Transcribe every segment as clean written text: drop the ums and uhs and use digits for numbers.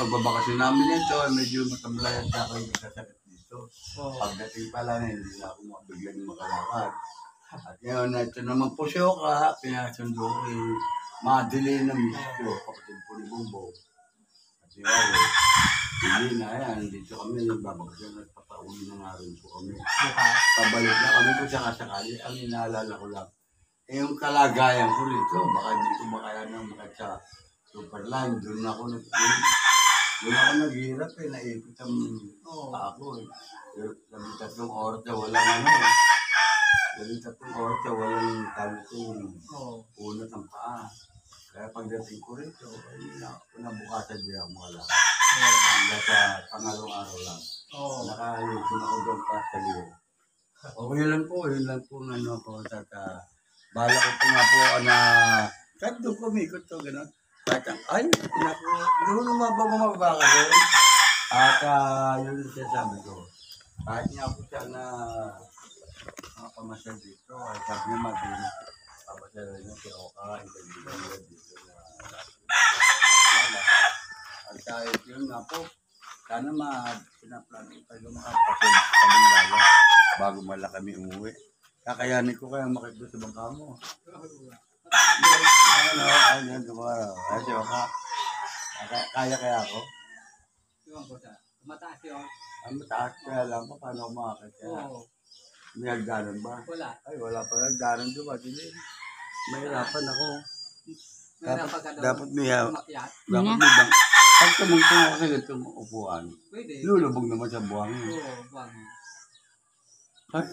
pagbabakasyon namin ito, medyo matamlayan sa akin kasakit dito. Pagdating pala na, hindi na ako mabiglang makalakad. At ngayon, ito naman po siya ka, pinasundo ko yung madili na misyo, kapatid po ni Bumbo. At yun, hindi na yan, dito kami nagbabakasyon at papauwi na nga rin po kami. Pabalik na kami kung sakasakali, ang inaalala ko lang. Yung kalagayan ko rito, baka hindi ko makaya nang makita sa Superline, doon ako naghihirap naipit ang ako Labing tatlong oras na walang Labing tatlong oras na walang talutong unat ng paa. Kaya pagdating ko rito, nabukasan din ako makalakad. Hanggang sa pangalong araw lang. Nakalusin ako doon pa sa liyo. Yun lang po ano po. Bala ko po nga po na kahit doon kumikot to, gano'n. Kahit ay, doon mababa ka doon. At yun yung sasabi ko. Kahit nga po siya na pamasyal dito, ay sabi niya din, pamasyal niya si Oka, hindi niya dito na at kahit yun nga po, sana pinaplano tayo makapasyal sa Bingala bago mala kami umuwi. Kakayanin ko kaya makikita sa bangka mo. Ayun, dumara. Ay, si Oka. Kaya ako? Mataas yun. Mataas kaya lang pa, paano ako makakit kaya? May hagdanan ba? Wala. Ay, wala pa hagdanan doon. Mahirapan ako. Dapat may bang. Pag tumungtong ako sa ganitong upuan, lulubog naman sa buhangin. Ay,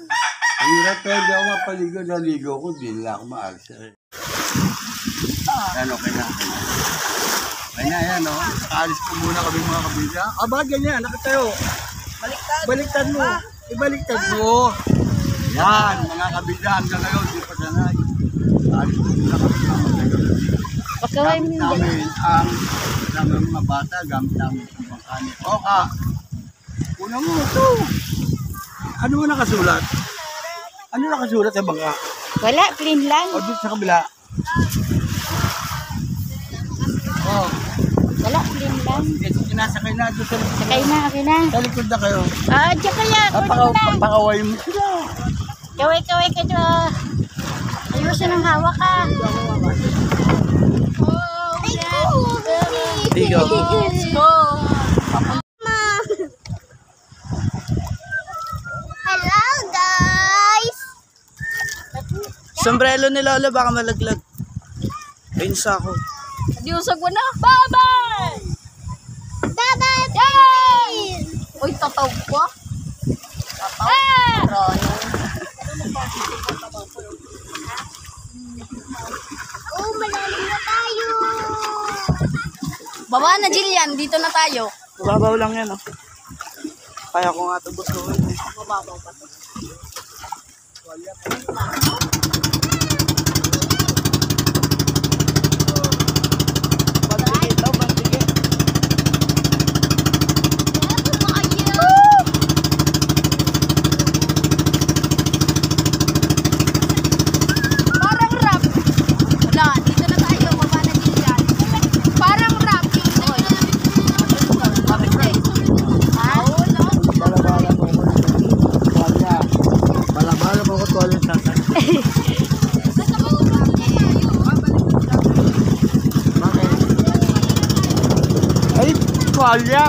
ang hirap kaya di ako mapaligo. Naligo ko, di nila ako maalis. Yan, okay na. Kaya na, yan, o. Nakaalis ko muna kami mga kabila. Aba, ganyan, nakatayo. Baliktad mo. Ibaliktad mo. Yan, mga kabila, hanggang ngayon, di pa sanay. Nakaalis ko muna kami mga kabila. Gamit namin ang mga bata, gamit namin ang bangkani. Oka, una mo ito. Ano mo nakasulat? Ano nakasulat sa bangka? Wala, plain lang. O, dito sa kabila. Wala, plain lang. Sinasakay na doon sa likod. Sakay na, okay na. Sa likod na kayo. Diyan kaya. Pakaway mo sila. Kaway ka dyan. Ayusin ang hawak ka. Tigo. Let's go. Hello guys! Sombrero ni Lolo baka malaglag. Ayun sa ako. Diusag mo na. Bye-bye! Bye-bye! Yay! Uy, tataw ko. Tataw? Malalim na tayo! Baba na, Jillian. Dito na tayo. Babaw lang yan, oh. Kaya ko nga ito busuin. Mababaw pa to. Ay, tuwalya.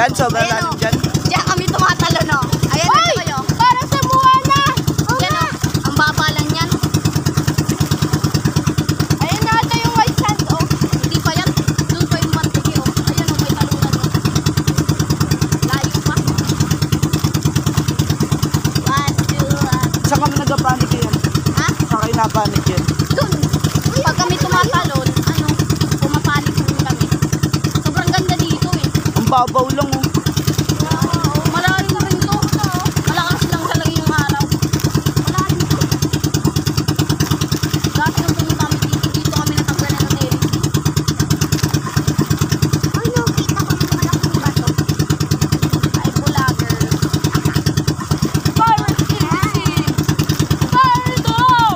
Yan, sobrang Ayan, lalim oh. dyan. Diyan kami tumatalo, no? Ayan, ito kayo. Parang sa buwana. Yan, oh. Ang baba lang yan. Ayun na ata yung white sand, oh. Hindi pa yan. Doon pa yung mantigi, oh. Ayan, oh, may talunan, oh. Layo pa. 1, 2, Saan kami nagpapanik yan? ha? Saan kayo napanik yan? Doon. Pag kami tumatalon, ano, pumapanik kami. Sobrang ganda dito, eh. Ang babaw lang oh. Malalim rin to. Malakas lang talaga yung araw. Malalim to. Dati nung pumunta kami dito kami natanggalan ng Eric. Ano, kita ko ng malaking bato. Ay, vlogger. Parang easy. Parang daw.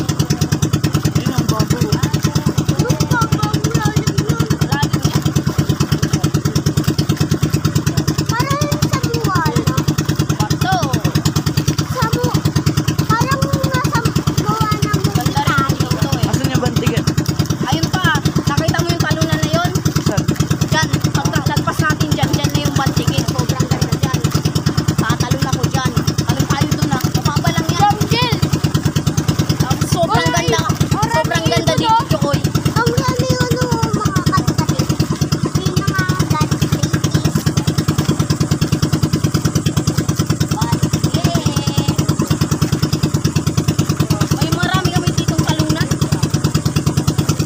Yun ang babaw oh. Yung babaw, lalim yun. Malalim yan. Parang sa buwana. Bato. Parang nasa buwana mo. Ganda rin dito, eh. Asan yung bantigan? Ayun pa. Nakita mo yung talunan na yun? Saan? Diyan. Pagkalagpas natin dyan na yung bantigin. Sobrang ganda dyan. Tatalon ako dyan. Talon tayo dun, ah. Mababa lang yan. Sobrang ganda. Sobrang ganda dito, Chokoy. Ang dami ano, mga katkati. Hindi na nga May marami kami ditong talunan.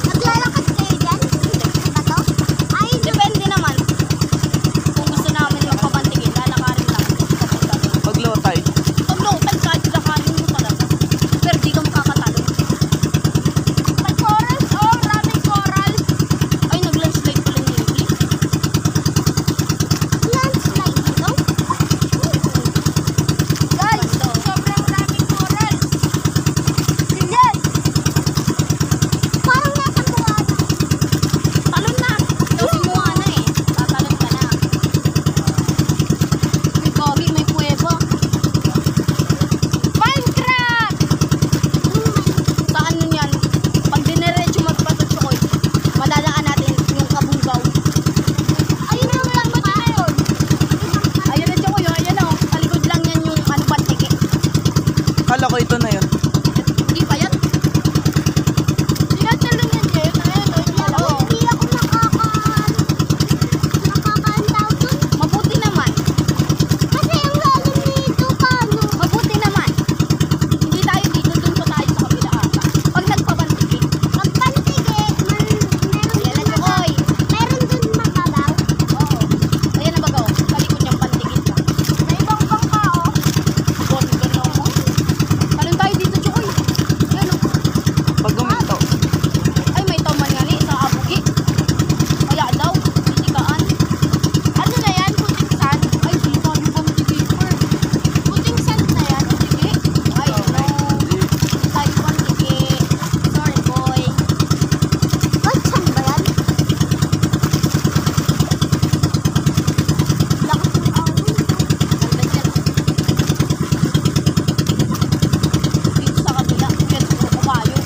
Naglalakad kayo dyan? Sa bato? Ay, Depende naman. Kung gusto namin magpabantigin, lalakarin lang. Paglotay. Pag low tide, kahit lakarin mo talaga. Pero di ka makakatalo. may corals. Oh, maraming corals. Ay, nag-landslide pala ni Ripley. Landslide dito. Guys, sobrang maraming corals. Yes! Parang nasa buwana. Talon na. Ikaw si Moana eh. Tatalon ka na. May gogi, may kuweba. Minecraft! Saan nun yan? Pag diniretso magpatot Chokoy, madadaan natin yung kabunggaw. Ayun ang lang ba yun? Ayun na Chokoy, oh. Ayan o. Talikod lang yan yung ano bantike. Kala ko ito na yun. Hindi pa yan. Tinatalon yan, Jeff. Ayun, Oo. hindi ako nakakaantaw dun. Mabuti naman. Kasi ang lalim nito, paano? Mabuti naman. Hindi tayo dito, dun pa tayo sa kabila ata. Pag nagpabantige. Pagpantige, Ayan na Chokoy. meron dun mababaw. Oo. Ayan na bagaw. Talikod niyang pantigin ka. May ibang bangka, oh. Bote ka na ako. Talon tayo dito Chokoy. Ayan o. Pag guminto. Ay, may tauman nga ni sa abugi. Kaya daw, titikaan. Ano na yan? Puting sand? Ay, dito yung pamitigiper. Puting sand na yan? Sige. Ay, no. Type 1 sige. Sorry, boy. What sand ba yan? Lakas ng awon. Ganda dyan. Dito sa kabila. Yan, puro kabayo.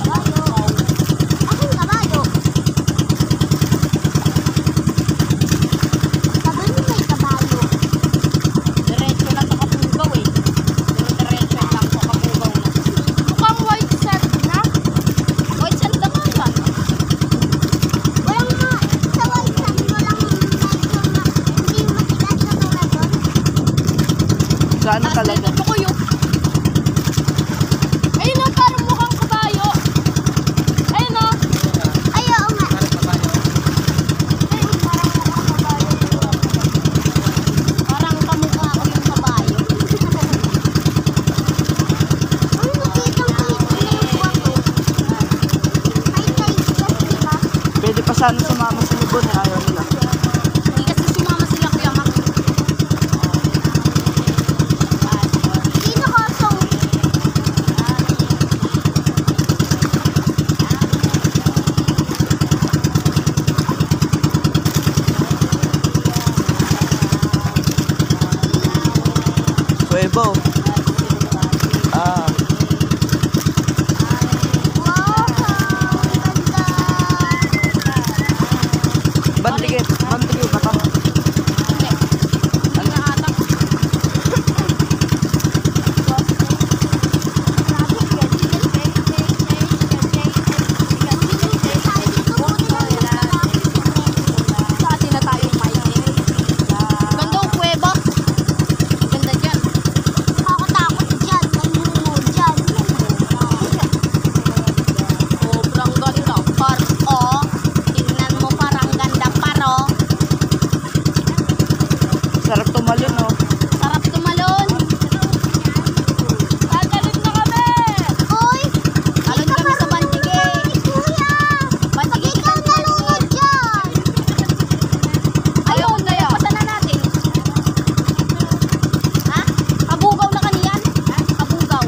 Wow. Aking kabayo. Sabi mo may kabayo. Diretso lang sa kapugaw eh. Pero diretso lang sa kapugaw na. Mukhang white sand na. White sand naman yan. Walang sa white sand, walang hindi matigas na tulad doon. Saan na Taas talaga? dito ko yun. Ayun o, parang mukhang kabayo. Ayun o. Ay, oo nga. Ayun, parang mukhang kabayo. Parang kamukha ko yung kabayo. Ay, nakitang kulit ko ako. Ay, naigas, diba? Pwede pa sana sumama sa lubon eh. Ayaw nila. Hindi kasi sumama sila Kuya Mac. Dito ko, so, Kuweba Cebu. Ah, Wow, ang ganda. bantikit ba to? Hindi. Hindi na ata. Saan na tayo may ganda ang kuweba. Ganda dyan. Nakakatakot dyan. May bungo dyan. Sobrang ganda. Oh, tingnan mo parang ganda paro. Sarap tumalon, oh. Sarap tumalon. Tatalon na kami. Uy! Talon kami sa Bantigay. Kuya! Bantigay Ikaw nalunod dyan! Ayun, kaya pasan na natin. Ha? Abugaw na kaniyan? Abugaw.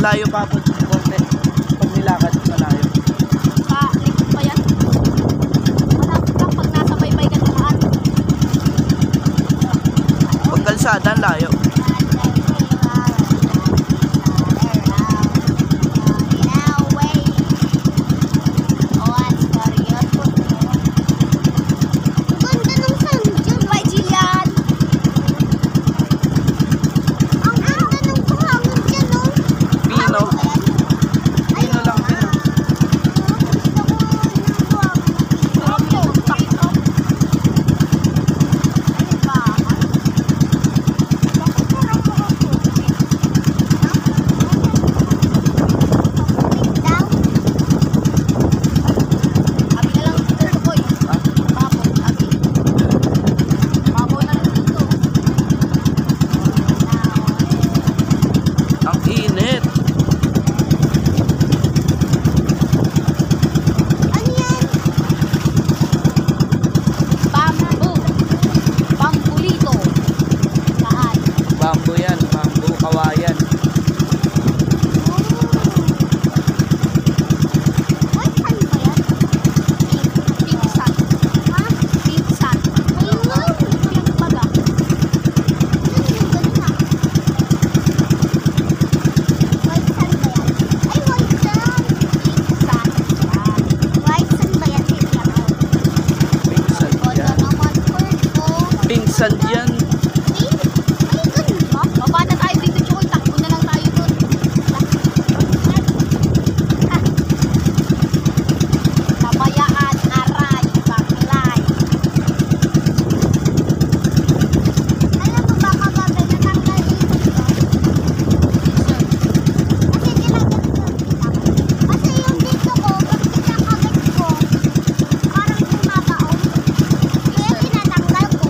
malayo pa po. Konti. Pag nilakad, malayo. Sa likod pa yan. Malapit lang pag nasa baybay ka naman. Pag kalsada, ang layo. Pinsan yan. Baba na tayo dito, Choy. Takbo na lang tayo doon. Kabayaan, aray, baklay. Alam mo ba kagabi natanggal dito? Kasi ginagawa ko. Kasi yung dito ko, pag kinakabit ko, parang tumabaon. Kaya tinatanggal ko.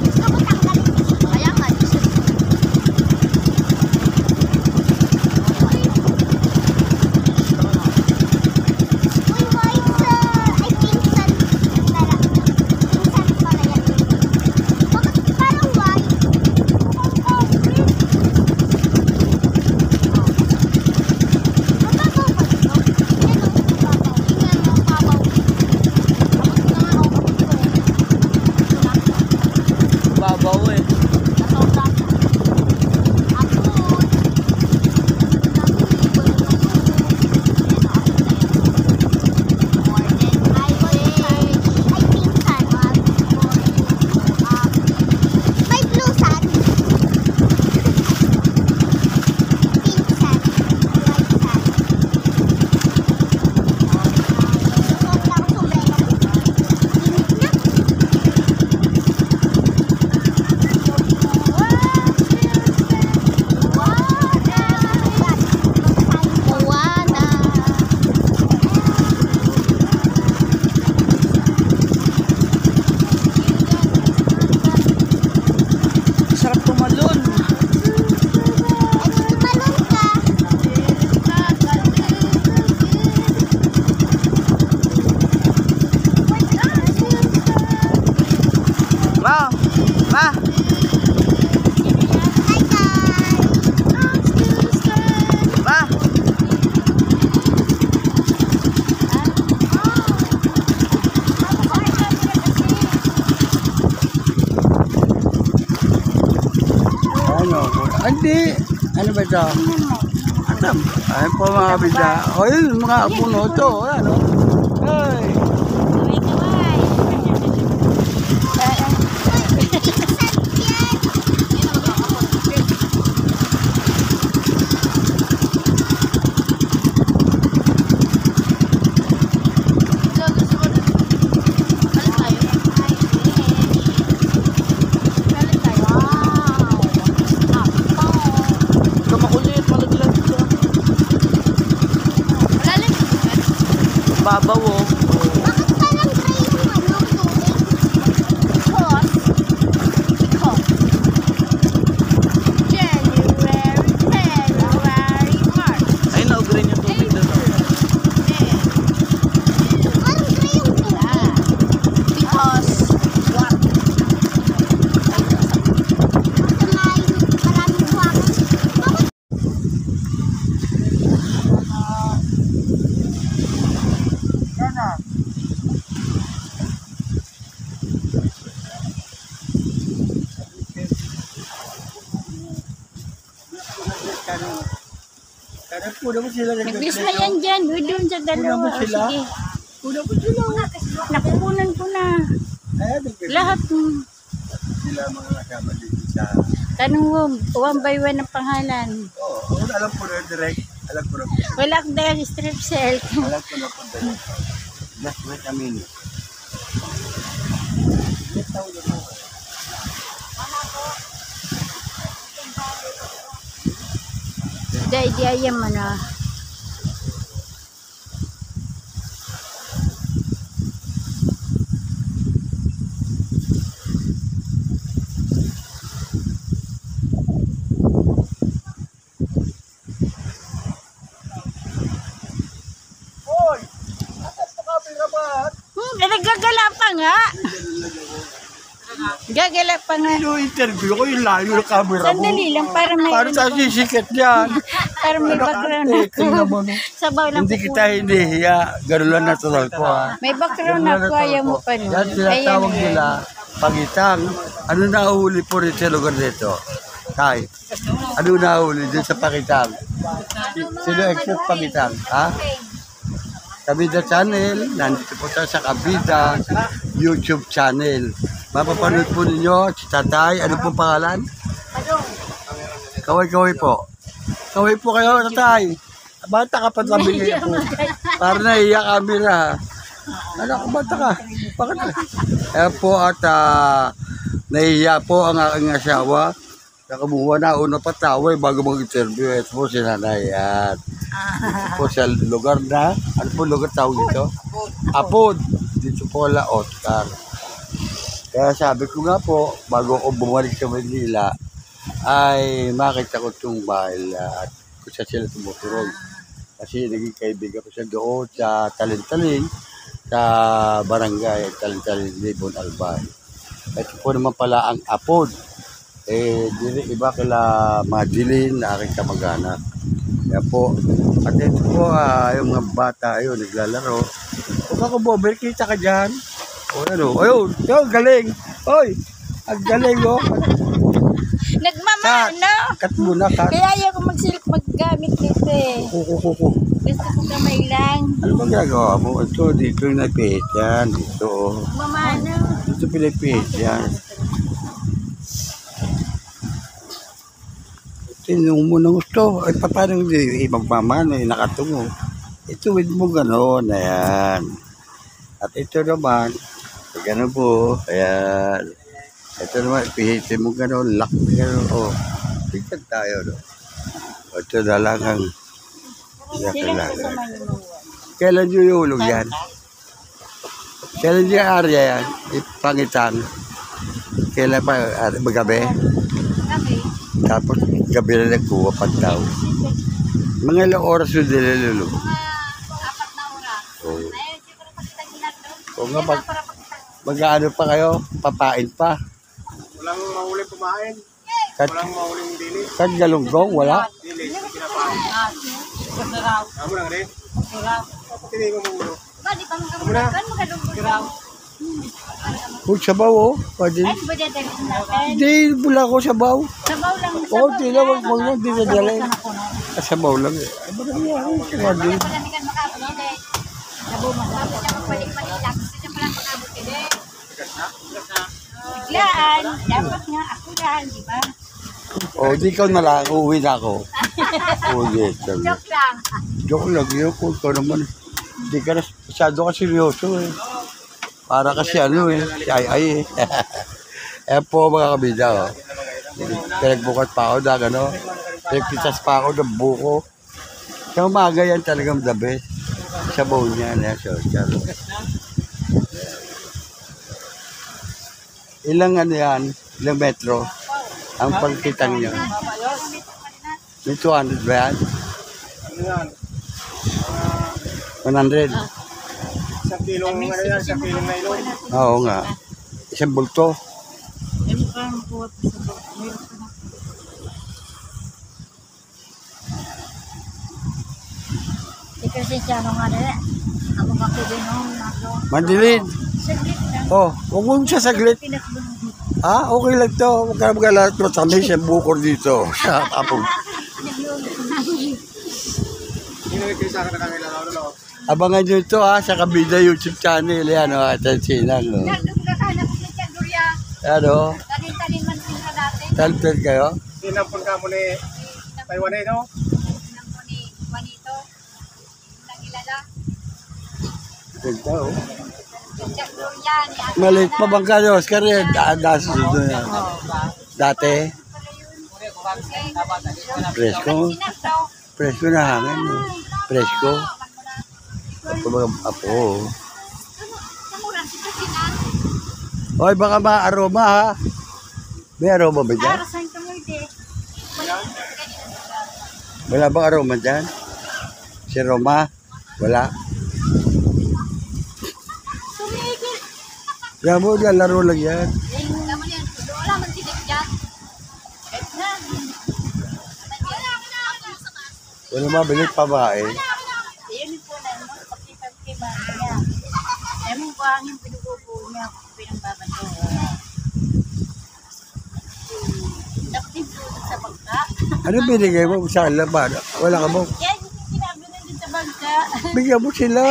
Gusto ko tanggalin dito. Kaya nga, Uy, white ay pinsan. Tara, pinsan pala yan. Bakit parang white? Mababaw ba ito? Yan o, mababaw. tingnan mo, pabaw. Tapos na nga, Babaw eh. nasobra. Apod. Ay pinsan. May blusan. Pinsan. White san. Suot lang sombrero. Init na. Moana. Sarap tumalon. Tumalon ka. Ma! Ma! Hi guys. Ma! Ano? Hindi. Ano ba ito? Ano? Ayun po mga kabida. O yun, mga puno ito. Ano? Ay! Ito makulit. Malaglag siya. Babaw oh. Bakit parang gray yung ano, tubig? Ay, na-green yung tubig doon. Parang gray yung tubig. Kasi maraming buwangan. Bakit Kuna mo sila Nag-miss na yan dyan. Uy, doon sa dalawa. O, sige. Kuna mo sila. Nakukunan ko na. Lahat. Sila mga kasama dito sa... Tanong mo, one by one ang pangalan. Oo, alam ko na direct. Alam ko na po. Wala akong dahil strip cell. Alam ko na po direct. Just wait a minute. Di ayam ano. Nagagala pa nga. Gagala pa nga. Yung interview ko, yung layo ng camera mo. Sandali lang para may... Paano tayo sisikat yan? Para may background ako. Sabaw lang Hindi po. kita hinihiya. Ganun lang natural ko ha. May background ako, ayaw mo pa nun. Yan tinatawag nila, pagitang. Ano nahuli po rin sa lugar dito? Tay, ano nahuli dito sa pagitang? Sino expert pagitang? Ha? Kabida Channel, nandito po tayo sa Kabida YouTube channel. Mapapanood po ninyo si Tatay. Ano po pangalan? Kaway-kaway po. Kaway po kayo, Tatay. Bata ka pa tabi kayo po. Para naiiyak camera. Ano ka, bata ka? Bakit? Ayan po at naiiyak po ang aking asawa. Nakamuha na una pa taway bago mag-interview. Ito po si Nanay. At ito po sa lugar na. Ano po lugar tawag dito? Apod. Dito po la Oscar. Kaya sabi ko nga po, bago ako bumalik sa Manila, ay makita ko itong bahay at kung saan sila tumuturog. Kasi naging kaibigan ko siya doon sa Talintaling, sa barangay Talintaling, Libon, Albay. Ito po naman pala ang Apod. Iba kila Madeline na aking kamag-anak. Kaya po, at ito po yung mga bata ayun, naglalaro. Kung ako Bober, kita ka dyan. O ano, ayun, galing. Oy, ang galing oh. Nagmamano. Kat muna, kat. Kaya ayaw ko maggamit dito eh. Kuku. Gusto ko kamay lang. Ano ba ginagawa mo? Ito, dito yung napihit yan. Dito, oh. Mamano. Dito pinapihit yan. Tinong mo na gusto. Ay, paano hindi magmamano, nakatungo. Ituwid mo gano'n, ayan. At ito naman, gano'n po, ayan. Ito naman, pihitin mo gano'n, lock mo gano'n, oh. Tignan tayo, no. Ito na lang ang yakalaga. Kailan nyo iulog yan? Kailan nyo yung area yan? Ipangitan. Kailan pa, magabi? Tapos gabi na nagkuha pagdaw. Mga ilang oras yung dililulog. 4 na oras. Oh. Ayun, siguro pag ginag doon. Kung nga mag-ano pa kayo, papain pa. Walang mahuling pumain. Kat, Walang mahuling dili. kat galunggong, wala. Dili, kinapain. Amo lang rin. Tini mo muna. Ba, di pa magalugan, magalugan. Kung sabaw, oh. Pwede. Ay, ba dadalhin natin? Hindi, bula ko sabaw. Sabaw lang. Oo, di na, wag lang, di na dalhin. Sabaw lang eh. Ay, ba naman yan? Pwede. Palamigan makabot din. Tapos siya magpalit-palitak. Gusto niya pala makabot din. Biglaan. Dapat nga ako lang, di ba? Oh, di ka na lang, uuwi na ako. Oh, yes. Joke lang. Joke lang yun, kung ikaw naman. Hindi ka na, masyado ka seryoso eh. Para kasi ano eh, si Ay eh. Ayan po mga kabida oh. Pinagbukat pa ako na ano. Pinagpitas pa ako ng buko. Sa umaga yan talagang the best. Sa bowl niya na social. Ilang ano yan, ilang metro ang pagkitang niyo. May 200 ba yan? Ano yan? 100? Isang kilong ano yan, isang kilong nailon. Oo nga. Isang bulto. Ay, mukhang makuha pa sa bawah. Kasi siya mga nila. Ako makibin nung Mandilin. Saglit lang. Oh, huwag mo siya saglit. Pinakbunod. Ah, okay lang to. Huwag ka mag-alala. Kami siya bukor dito. Sa apong. Abangan nyo ito ha, sa Kabida YouTube channel. Yan o, at sinang. Nagkakahanap ko siya, Gloria. Yan o, Tanin-tanin man sila dati. talented kayo. Sinampun ka mo ni Taiwan eh, no? Nang po ni Juanito. Nangilala. Ganda o. Siya, Gloria, ni Ate Maliit pa Ana. bang kayo, Oscar yan? Daan doon yan. Dati, presko. Sinas daw. Presko na hangin. Presko. Ito mga apo. Namuran si Sinas. Hoy, baka ma-aroma ha. May aroma ba dyan? Arasan ka mo ide. Wala bang aroma dyan? Si Roma? Wala. Sumigil. Yan mo, laro lang yan. Eh, naman yan. Wala man sinig dyan. Et na. Wala mabilit pa ba eh? Yun po na mo. Pagkipag kay Maria. Eh, mong buhang yung pinugupo niya. Pinangbabato. Dapat yung product sa bangka. Ano binigay mo sa laban? Wala ka mo. Yan, yung sinabi na din sa bangka. Bigyan mo sila.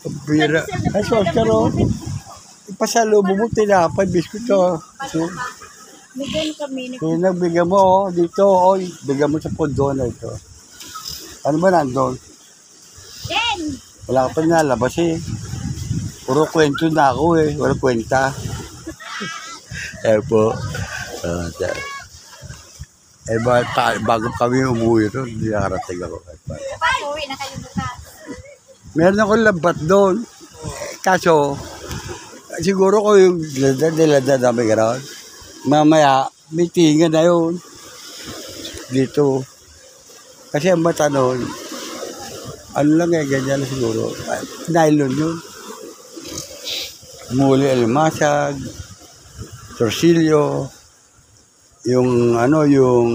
Ang bira. Ay, so, Oscar o. Ipasalubo mo, tinapay, biskuit o. So, Bigyan kami. kaya nagbigyan mo, dito, oy. Bigyan mo sa pondo na ito. Ano ba nandun? Then, Wala ka pa nalabas eh. Puro kwento na ako eh. Wala kwenta. Eh po. Bago kami umuwi ron, hindi nakarating ako. pauwi na kayo bukas. Meron akong lambat doon. Kaso, siguro ko yung dilada namin gano'n. Mamaya, may tinga na yun. Dito. Kasi ang mata noon, ano lang eh, ganyan na siguro. Nylon yun. Muli almasag, torsilyo, yung ano, yung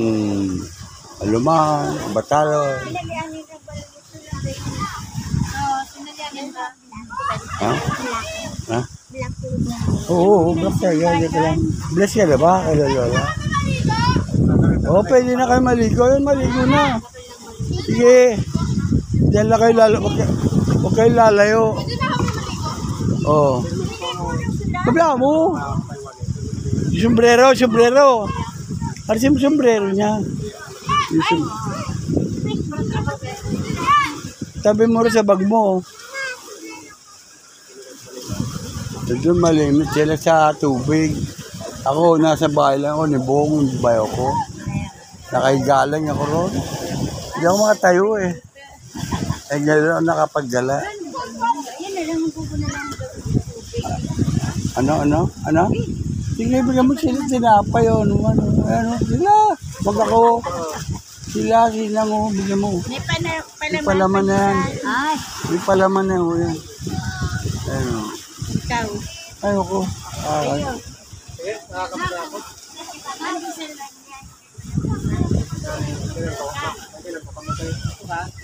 aluman, batalon. Sinalianin ka ba? Oo, sinalianin ba? Ha? Ha? Oo, black ka. Yan lang. Bless ka na ba? Kaya lola. Oo, pwede na kayo maligo. Yun, maligo na. Sige. Diyan lang kayo lalayo. Huwag kayo lalayo. Oo. Kabla mo. Sombrero, sombrero. Harus yung sombrero niya. Tabi mo rin sa bag mo. Doon malimit sila sa tubig. Ako, nasa bahay lang ako, nibong yung bayo ko. Nakaigalang ako ron. Hindi ako makatayo eh. Eh, gano'n ako nakapaggala. Ano? Sige, bigyan mo sila tinapay o ano. Sila. Wag ako. Sila mo, bigyan mo. May palaman na yan. Ay, May palaman na yan. Ano? ikaw. Ayoko. Sige, nakakapunta ako.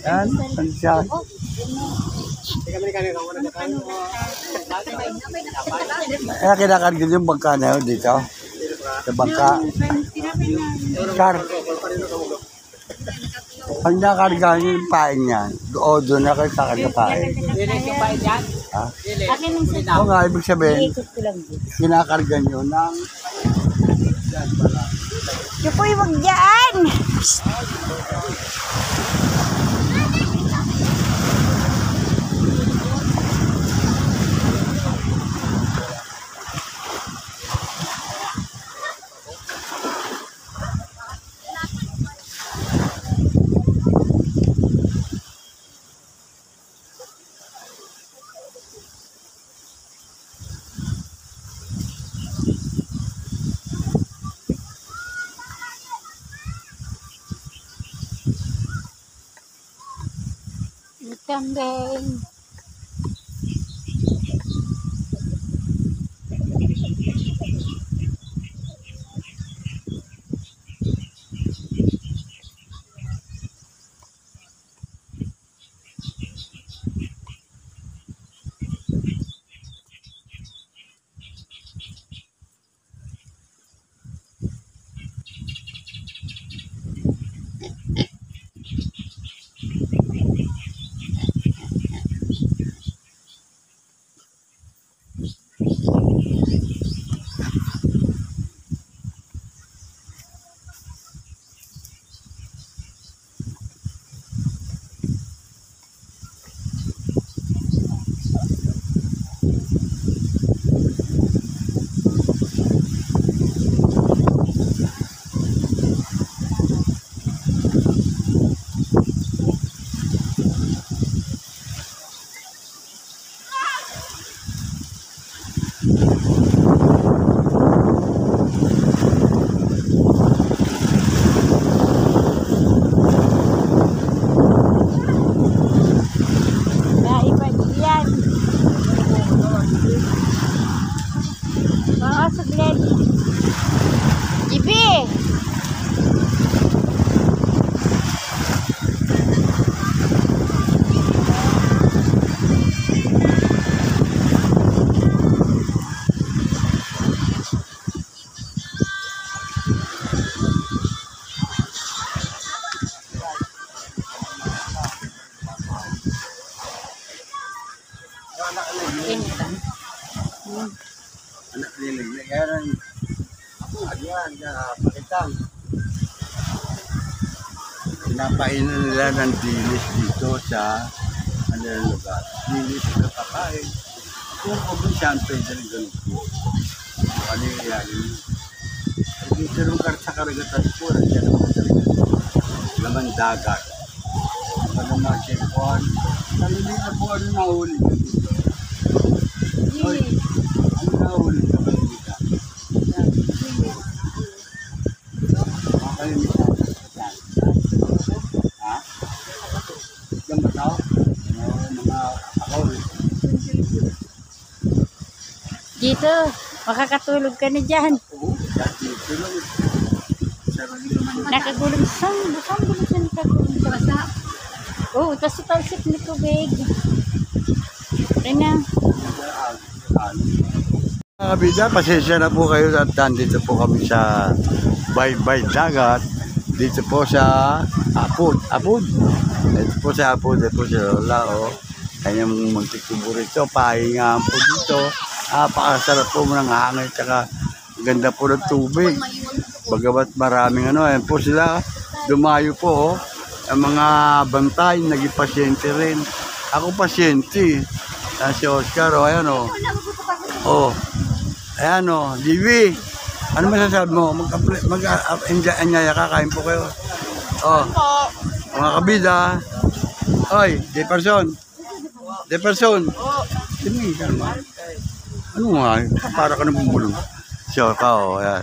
Yan, pansiyan. Hindi kami kanina kung ano kayo. Kaya kinakarga yung bangka na yun dito. Sa bangka. Kar. Pag nakarga nyo yung pain niyan, doon na kayo kakarga pain. Ha? Akin ang sa Oo nga, ibig sabihin, ikot ko lang. kinakarga nyo ng... Yupoy, wag dyan! Kambing. Initan. Anak niliglig. Kaya rin, ayan, pakitang. Pinapainan nila ng dilis dito sa lugar. Dilis na kakain. Kung kumbinsyante dyan ganun po. Ano yung iyanin? Dito lugar sa karagatan po, nandiyan ako sa laman dagat. Ano mga checkpoint. Naliliit na po ano nahuli dito. Oy, ano nahuli ka ba dito? Makalimitan. Ha? Diyan ba tao? Mga akol. Dito, makakatulog ka na dyan. Oo, dito lang. Nakagulong saan? Saan ba siya nakagulong sa basa? Oo, tapos italsik ni tubig. Okay na. Mga kabida, pasensya na po kayo at nandito po kami sa Baybay Dagat. Dito po sa Apod. Dito po sa Apod. Dito po sa Lola. Kanyang muntik tubo rito. Pahingaan po dito. Napakasarap po ng hangin. Tsaka ganda po ng tubig. Bagamat maraming ayan po sila. Dumayo po. Ang mga bantay, naging pasyente rin. Ako pasyente. Si Oscar, ayan o. Ayan o, Divi. Ano masasabi mo? Mag-anyaya kakain po kayo. Mga kabida. Oy, Jefferson. Sini ka naman. Ano nga? Para ka na bumulong. Siya ka o, ayan.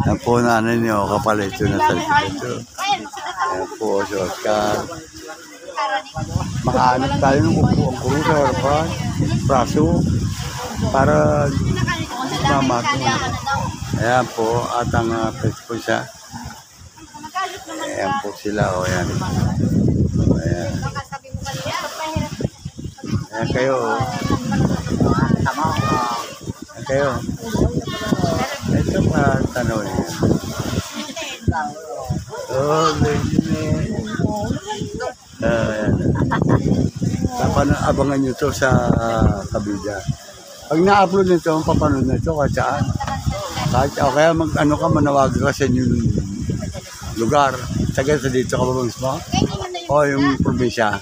Yan po nanay niyo, kapalito na sa dito. Ayan po, si Oscar. Makahanap tayo ng upuang kuro sa harapan. Braso. Para mamatulog. Ayan po, at ang pwede po siya. Ayan po sila, o yan. Ayan. Ayan kayo, o. Ayan kayo. Ito pa, tanong niya. Oh, ayan. Abangan nyo ito sa kabida. Pag na-upload nito, papanood na ito kahit saan. O kaya mag-ano ka, manawagan ka sa inyong lugar. Tagal sa dito ka ba mismo? O yung probinsya.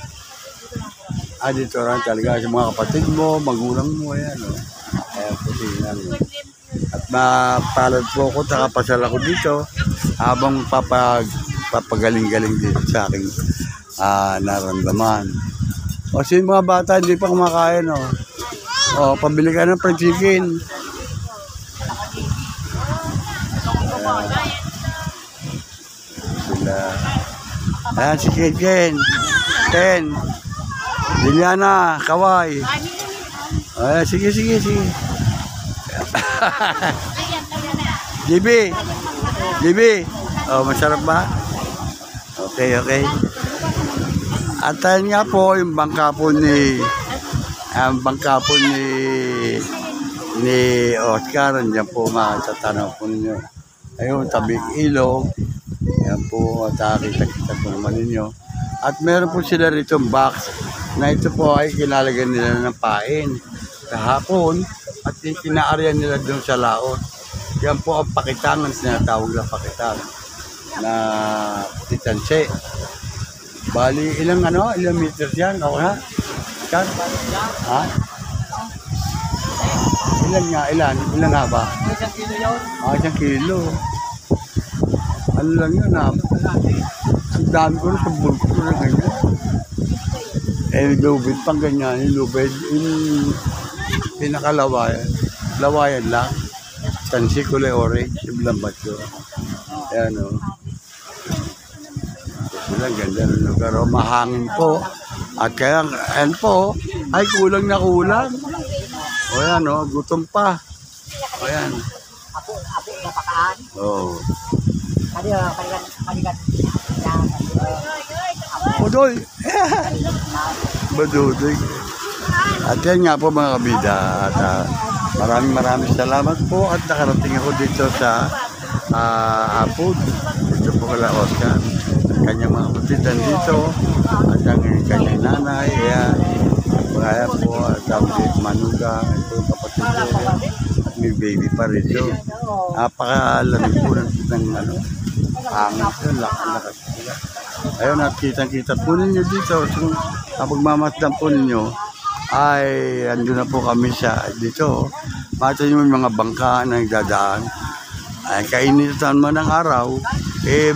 Dito rin talaga sa mga kapatid mo, magulang mo, ayan. Ayan po tingnan mo. At mapalad po ako, takapasal ako dito habang papagaling-galing dito sa aking naramdaman. O sino mga bata, hindi pa kumakain, o. O, pabili ka ng fried chicken. Sila. Ayan si Ken. Liliana, Kawai. Ayan, sige. JB. O, masarap ba? Okay. At ayan nga po, yung bangka po ni Oscar, nandiyan po makatatanaw po ninyo. Ayun, tabing ilog. Yan po, kita po naman ninyo. At meron po sila rito box na ito po ay kinalagyan nila ng pain kahapon at kinaaryan nila doon sa laot. Yan po ang pakitang, ang sinatawag na pakitang na titanse. Bali, ilang meters yan? Ako ha? Kan? Ha? Ilan nga ba? 1 kilo yun. 1 kilo. Ano lang yun ha? Ang dami ko na sa bulko ko na ganyan. Lubid pang ganyan. Yung pinakalawayan. Lawayan lang. Tansi kulay orange. Yung lambat ko. Ayan o. Sila ganda ng lugar. Mahangin po. At kaya, ayan po, ay kulang na kulang. O yan, gutom pa. O yan. Apo na pakaan. Oo. Kaligat. Badudoy. Badudoy. At yan nga po mga kabida. At maraming salamat po. At nakarating ako dito sa Apod. Dito po kala Oscar. Kanyang mga kapatidan dito. At ang kanyang nanay. Kaya po, David manugang, ito yung kapatid ko. May baby pa rin. So, napakalamig po ng ano, hangin ko, lakas nila. Ayun, at kitang-kita po ninyo dito. So, kapag mamasdan po ninyo, ay andun na po kami sa dito. Mata nyo yung mga bangka na nagdadaan. Ay, kainitan man ng araw,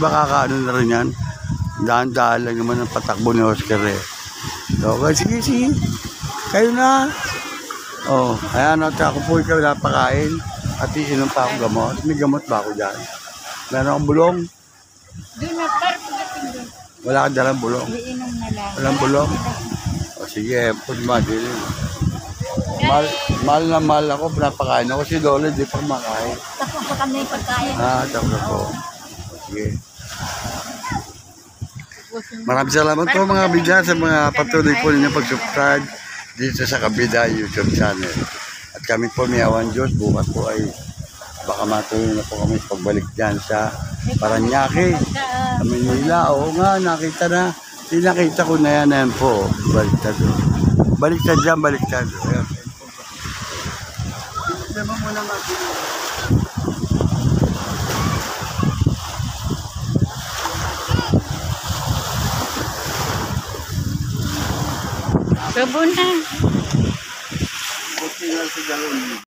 baka kaano na rin yan. Daan-daan lang naman ang patakbo ni Oscar eh. So, sige. Kayo na. Ayan, at ako po ikaw napakain. At iinom pa akong gamot. May gamot ba ako dyan? Meron akong bulong? Wala kang dalang bulong? Walang bulong? Sige, pwede madilin. Mahal na mahal ako, pinapakain ako. Si Lola, di pa makain. Tapos pa kami pagkain. Tapos po. Sige. Maraming salamat po mga kabida sa mga patuloy po ninyo pag-subscribe dito sa Kabida YouTube channel. At kami po may awan Diyos, bukas po ay baka matuloy na po kami pagbalik dyan sa Paranaque, sa Manila. Oo nga, nakita na. Nakita ko na yan po. Baliktad. Baliktad dyan, baliktad. Ayan. Diba muna matuloy. Sabon na. Buti nga sa galon.